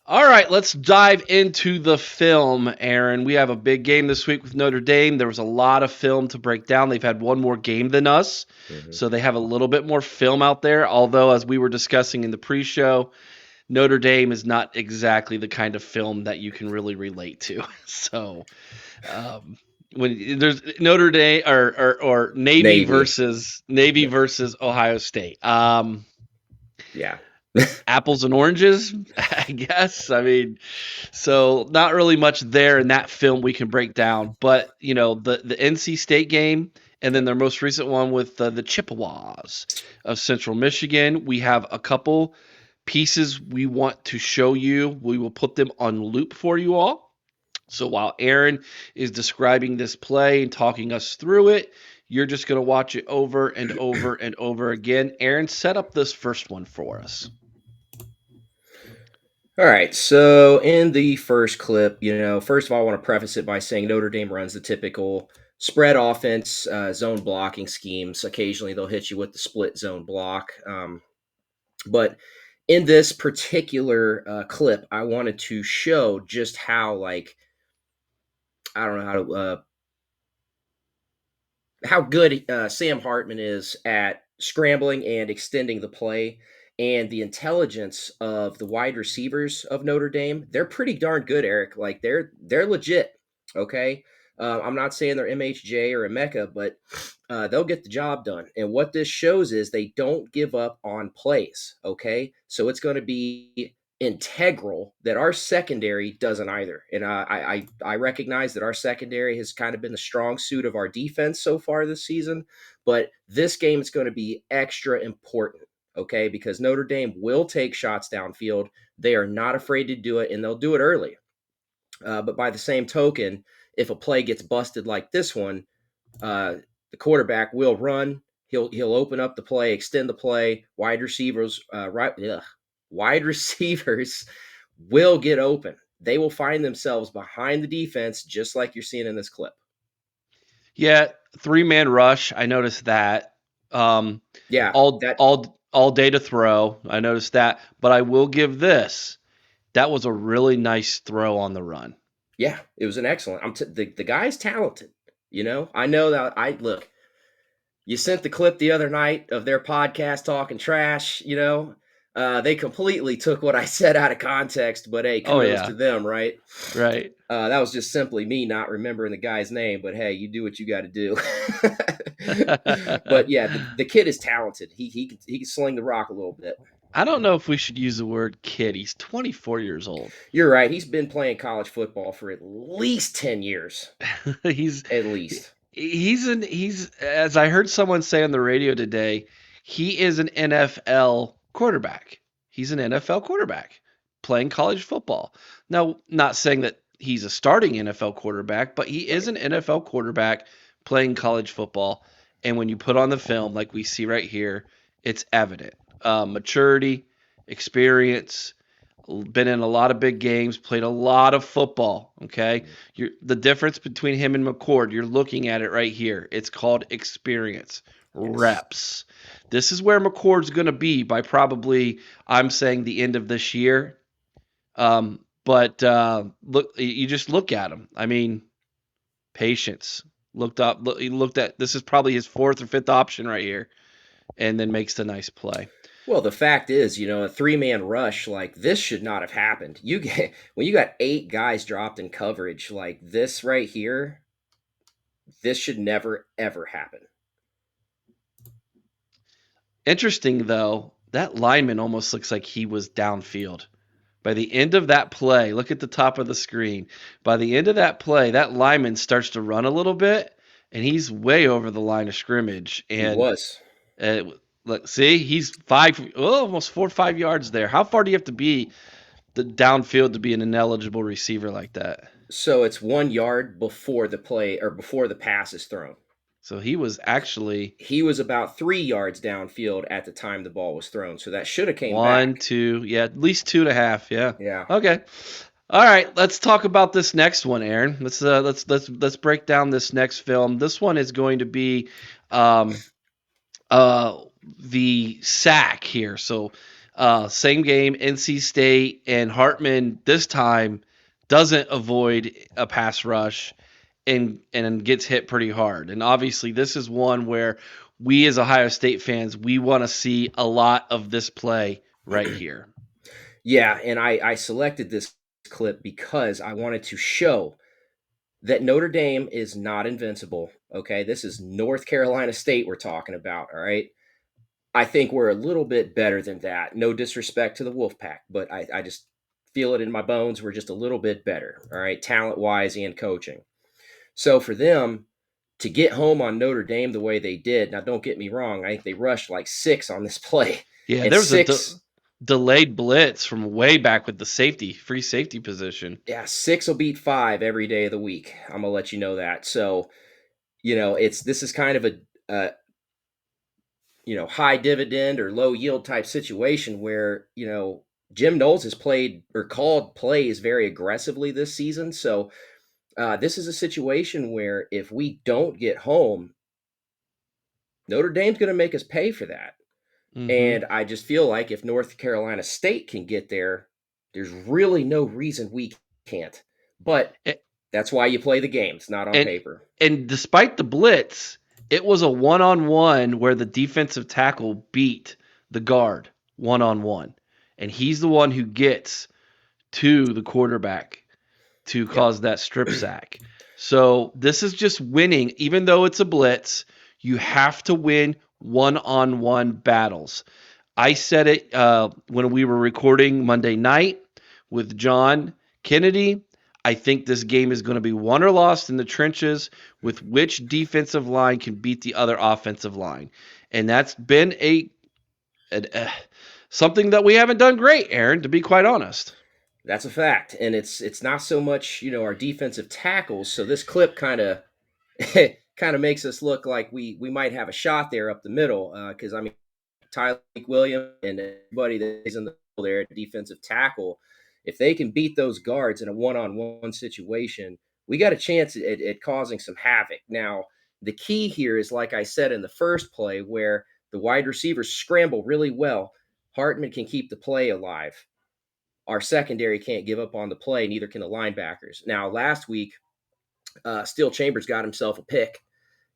All right, let's dive into the film, Aaron. We have a big game this week with Notre Dame. There was a lot of film to break down. They've had one more game than us, Hmm. so they have a little bit more film out there. Although, as we were discussing in the pre-show, Notre Dame is not exactly the kind of film that you can really relate to. So, um, when there's Notre Dame or Navy. Navy Yeah. versus Ohio State. Yeah. Apples and oranges, I guess. I mean, so not really much there in that film we can break down, but the NC State game and then Yep. their most recent one with the Chippewas of Central Michigan. We have a couple pieces we want to show you. We will put them on loop for you all. So while Aaron is describing this play and talking us through it, you're just going to watch it over and over and over again. Aaron, set up this first one for us. All right. So in the first clip, first of all, I want to preface it by saying Notre Dame runs the typical spread offense, zone blocking schemes. Occasionally, they'll hit you with the split zone block. But in this particular clip, I wanted to show just how, like, I don't know how good Sam Hartman is at scrambling and extending the play, and the intelligence of the wide receivers of Notre Dame. They're pretty darn good, Eric. Like they're legit. Okay, I'm not saying they're MHJ or Emeka, but they'll get the job done. And what this shows is they don't give up on plays. Okay, so it's going to be integral that our secondary doesn't either. And I recognize that our secondary has kind of been the strong suit of our defense so far this season, but this game is going to be extra important. Okay, because Notre Dame will take shots downfield. They are not afraid to do it, and they'll do it early. But by the same token, if a play gets busted like this one, uh, the quarterback will run. He'll open up the play, extend the play. Wide receivers will get open. They will find themselves behind the defense, just like you're seeing in this clip. Yeah, three-man rush. I noticed that. Um, Yeah, all day to throw. I noticed that, but I will give this. That was a really nice throw on the run. yeah, it was an excellent. The guy's talented. I know that. I look. You sent the clip the other night of their podcast talking trash. They completely took what I said out of context. But hey, Oh kudos yeah, to them, right? right. That was just simply me not remembering the guy's name, but hey, you do what you got to do. But yeah, the kid is talented. He can sling the rock a little bit. I don't know if we should use the word kid. He's 24 years old. You're right. He's been playing college football for at least 10 years, he's at least. he's as I heard someone say on the radio today, he is an NFL quarterback. He's an NFL quarterback playing college football. Now, not saying that he's a starting NFL quarterback, but he is Right. an NFL quarterback playing college football. And when you put on the film, like we see right here, it's evident. Maturity, experience, been in a lot of big games, played a lot of football. Okay, the difference between him and McCord, you're looking at it right here. It's called experience, Yes. reps. This is where McCord's going to be by probably, I'm saying, the end of this year. But look, you just look at him. I mean, patience. He looked at. This is probably his fourth or fifth option right here, and then makes the nice play. Well, the fact is, a three-man rush like this should not have happened. You get when you got 8 guys dropped in coverage like this right here, this should never ever happen. Interesting though, that lineman almost looks like he was downfield. By the end of that play, look at the top of the screen. By the end of that play, that lineman starts to run a little bit, and he's way over the line of scrimmage. He And was. look, see, he's almost 4 or 5 yards there. How far do you have to be the downfield to be an ineligible receiver like that? So it's 1 yard before the play or before the pass is thrown. So he was actually He was about 3 yards downfield at the time the ball was thrown. So that should have came one, back. two, yeah, at least 2.5. Yeah. Yeah. Okay. All right, let's talk about this next one, Aaron. Let's break down this next film. This one is going to be um, uh, the sack here. So Same game, NC State, and Hartman this time doesn't avoid a pass rush and gets hit pretty hard. And obviously, this is one where we as Ohio State fans, we want to see a lot of this play right here. Yeah, and I selected this clip because I wanted to show that Notre Dame is not invincible. Okay, this is North Carolina State we're talking about. All right, I think we're a little bit better than that. No disrespect to the Wolfpack, but I just feel it in my bones. We're just a little bit better. All right, talent wise and coaching. So for them to get home on Notre Dame the way they did, now don't get me wrong, I think they rushed like six on this play, Yeah, and there was a six. delayed blitz from way back with the free safety position. Yeah, six will beat five every day of the week. I'm gonna let you know that. So, it's this is kind of a high dividend or low yield type situation where, Jim Knowles has played or called plays very aggressively this season. So this is a situation where if we don't get home, Notre Dame's going to make us pay for that. Mm-hmm. And I just feel like if North Carolina State can get there, there's really no reason we can't. But that's why you play the games, not on And paper. and despite the blitz, it was a one-on-one where the defensive tackle beat the guard one-on-one. And he's the one who gets to the quarterback to Yep. cause that strip sack. So this is just winning. Even though it's a blitz, you have to win one-on-one battles. I said it when we were recording Monday night with John Kennedy. I think this game is going to be won or lost in the trenches with which defensive line can beat the other offensive line. And that's been a something that we haven't done great, Aaron, to be quite honest. That's a fact. And it's not so much, our defensive tackles. So this clip kind of makes us look like we might have a shot there up the middle. Because I mean, Tyler Williams and everybody that's in the middle there at defensive tackle, if they can beat those guards in a one-on-one situation, we got a chance at causing some havoc. Now, the key here is, like I said in the first play, where the wide receivers scramble really well. Hartman can keep the play alive. Our secondary can't give up on the play, neither can the linebackers. Now, last week, Steele Chambers got himself a pick.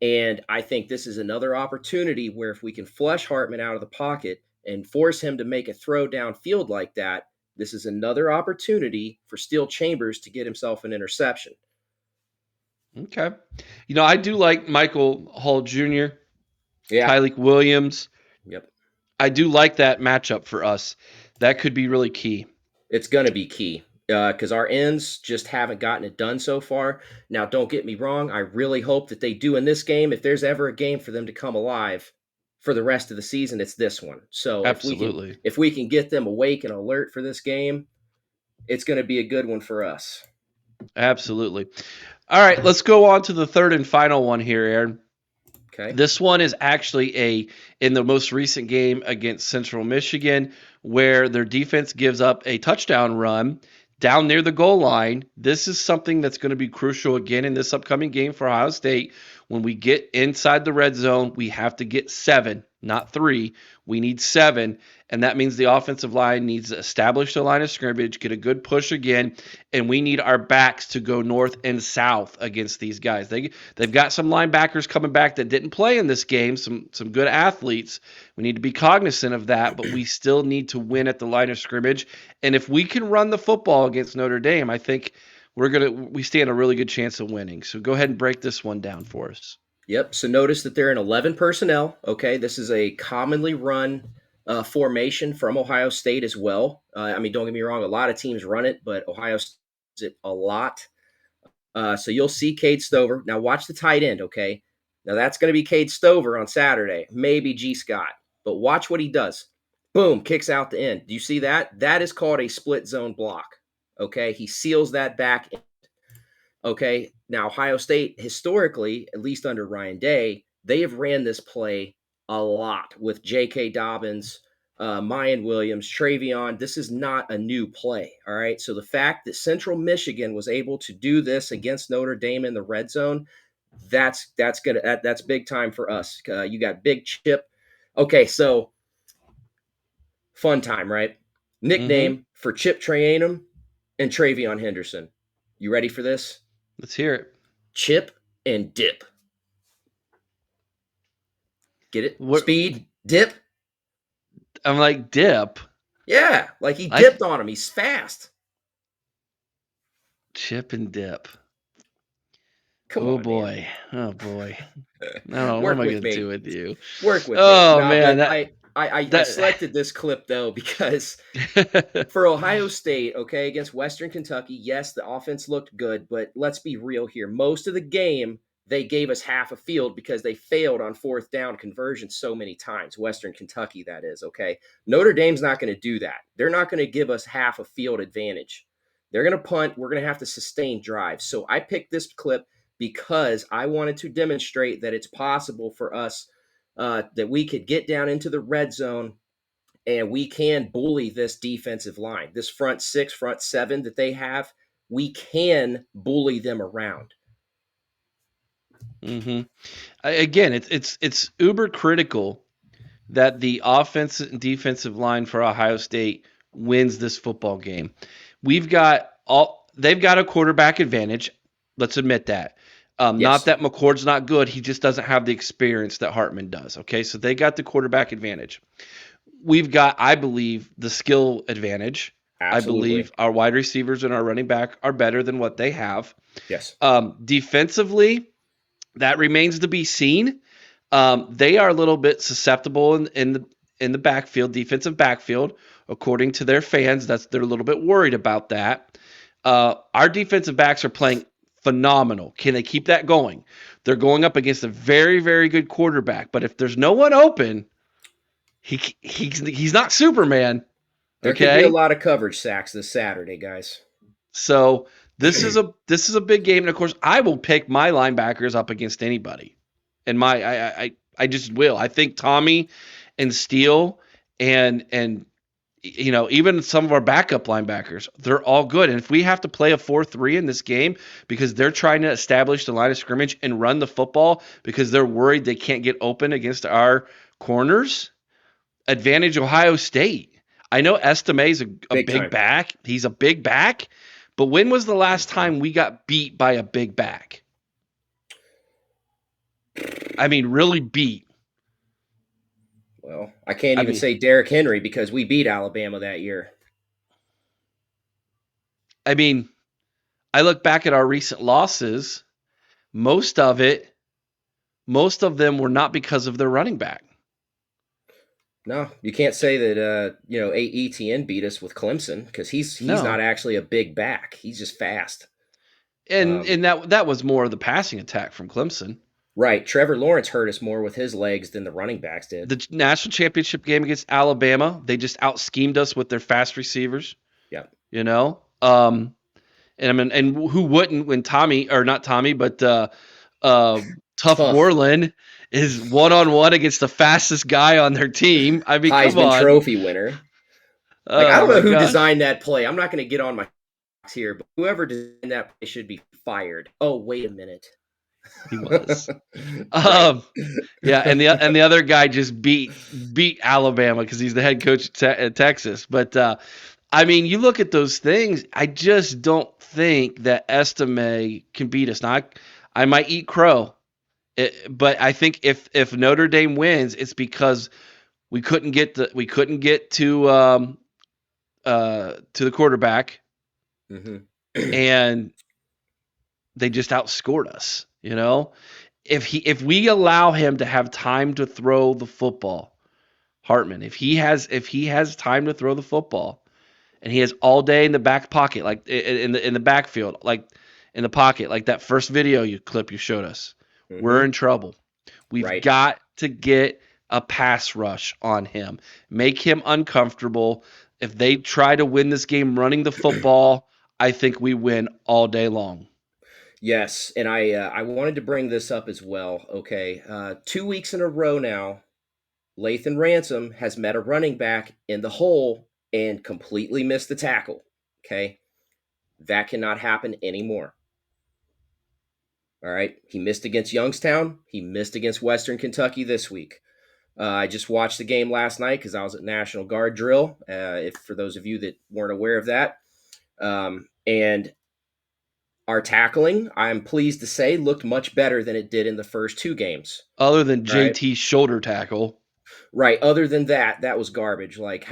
And I think this is another opportunity where if we can flush Hartman out of the pocket and force him to make a throw downfield like that, this is another opportunity for Steele Chambers to get himself an interception. Okay. I do like Michael Hall Jr., Yeah. Tyleek Williams. Yep. I do like that matchup for us. That could be really key. It's going to be key because our ends just haven't gotten it done so far. Now, don't get me wrong. I really hope that they do in this game. If there's ever a game for them to come alive for the rest of the season, it's this one. So Absolutely. if we can get them awake and alert for this game, it's going to be a good one for us. Absolutely. All right, let's go on to the third and final one here, Aaron. Okay. This one is actually in the most recent game against Central Michigan, where their defense gives up a touchdown run down near the goal line. This is something that's going to be crucial again in this upcoming game for Ohio State. When we get inside the red zone, we have to get 7, not 3. We need 7, and that means the offensive line needs to establish the line of scrimmage, get a good push again, and we need our backs to go north and south against these guys. They've got some linebackers coming back that didn't play in this game, some good athletes. We need to be cognizant of that, but we still need to win at the line of scrimmage. And if we can run the football against Notre Dame, I think we stand a really good chance of winning. So go ahead and break this one down for us. Yep. So notice that they're in 11 personnel. Okay. This is a commonly run formation from Ohio State as well. I mean, don't get me wrong. A lot of teams run it, but Ohio State does it a lot. So you'll see Cade Stover. Now watch the tight end. Okay. Now that's going to be Cade Stover on Saturday. Maybe G. Scott. But watch what he does. Boom. Kicks out the end. Do you see that? That is called a split zone block. Okay. He seals that back. Okay. Now, Ohio State, historically, at least under Ryan Day, they have ran this play a lot with J.K. Dobbins, Mayan Williams, Travion. This is not a new play. All right. So the fact that Central Michigan was able to do this against Notre Dame in the red zone, that's big time for us. You got Big Chip. Okay. So Fun time, right? Mm-hmm. Nickname for Chip Trayanum and Travion Henderson. You ready for this? Let's hear it. Chip and Dip. Get it? What Speed, dip. I'm like dip. Yeah, like he I dipped on him. He's fast. chip and dip. Come Oh on, man. boy. Oh boy. No, what am Work I with gonna do me. with you? Work with me. Oh Nah, man, but that I that selected this clip though because for Ohio State, okay, against Western Kentucky, yes, the offense looked good, but let's be real here. Most of the game, they gave us half a field because they failed on fourth down conversion so many times. Western Kentucky, that is, okay. Notre Dame's not going to do that. They're not going to give us half a field advantage. They're going to punt. We're going to have to sustain drives. So I picked this clip because I wanted to demonstrate that it's possible for us that we could get down into the red zone and we can bully this defensive line, this front six, front seven that they have. We can bully them around. hmm Again, it's uber critical that the offensive and defensive line for Ohio State wins this football game. They've got a quarterback advantage. Let's admit that. Not Yes, that McCord's not good, he just doesn't have the experience that Hartman does. Okay, so they got the quarterback advantage. We've got, I believe, the skill advantage. I absolutely. believe our wide receivers and our running back are better than what they have. Yes. Defensively, that remains to be seen. They are a little bit susceptible in the backfield, defensive backfield, according to their fans. They're a little bit worried about that. Our defensive backs are playing phenomenal. Can they keep that going? They're going up against a very, very good quarterback, but if there's no one open, he's not Superman. There could be a Okay, lot of coverage sacks this Saturday, guys. so this is a big game, and of course, I will pick my linebackers up against anybody, and I just will. I think Tommy and Steele and even some of our backup linebackers, they're all good. And if we have to play a 4-3 in this game because they're trying to establish the line of scrimmage and run the football because they're worried they can't get open against our corners, advantage Ohio State. I know Estime's a Big big time. back. He's a big back. But when was the last time we got beat by a big back? I mean, really beat. Well, I can't I even mean, say Derrick Henry because we beat Alabama that year. I mean, I look back at our recent losses. Most of it, most of them were not because of their running back. No, you can't say that AETN beat us with Clemson because he's not No, actually a big back. He's just fast. and Um, and that was more of the passing attack from Clemson. right. Trevor Lawrence hurt us more with his legs than the running backs did. The national championship game against Alabama, they just out schemed us with their fast receivers. Yeah. You know, um, and I mean, and who wouldn't when Tommy or not Tommy, but uh, Tough Tough Moreland is one on one against the fastest guy on their team. I mean, come Heisman on. Trophy winner. Like, I Oh don't know my who gosh, designed that play. I'm not going to get on my box here, but whoever designed that play should be fired. Oh, wait a minute. he was. Right. Um, yeah, and the other guy just beat Alabama because he's the head coach at Texas. But I mean, you look at those things. I just don't think that Estime can beat us. Now, I might eat crow, but I think if Notre Dame wins, it's because we couldn't get to the quarterback, Hmm. and they just outscored us. If we allow him to have time to throw the football, Hartman, if he has time to throw the football, and he has all day in the back pocket, like in the backfield, like in the pocket, like that first video clip you showed us, we're Hmm. in trouble. We've Right. got to get a pass rush on him, make him uncomfortable. If they try to win this game running the football, I think we win all day long. Yes, and I wanted to bring this up as well. Okay, 2 weeks in a row now, Lathan Ransom has met a running back in the hole and completely missed the tackle. Okay, that cannot happen anymore. All right, he missed against Youngstown. He missed against Western Kentucky this week. I just watched the game last night because I was at National Guard drill. If for those of you that weren't aware of that, and our tackling, I'm pleased to say, looked much better than it did in the first two games. Other than Right, JT's shoulder tackle. right. Other than that, that was garbage. Like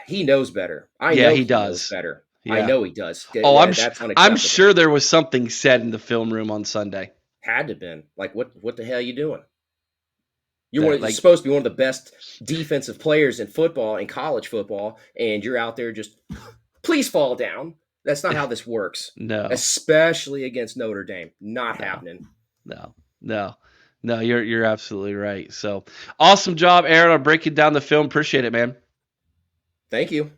he knows better. I Yeah, know he he knows does. better. I Yeah. know he does. Oh, That's I'm unacceptable. sure there was something said in the film room on Sunday Had to been like, what the hell are you doing? that You're like supposed to be one of the best defensive players in football, in college football, and you're out there just please fall down. That's not how this works, no, especially against Notre Dame. Not no, happening. no, no, no. You're absolutely right. So awesome job, Aaron, on breaking down the film. Appreciate it, man. Thank you.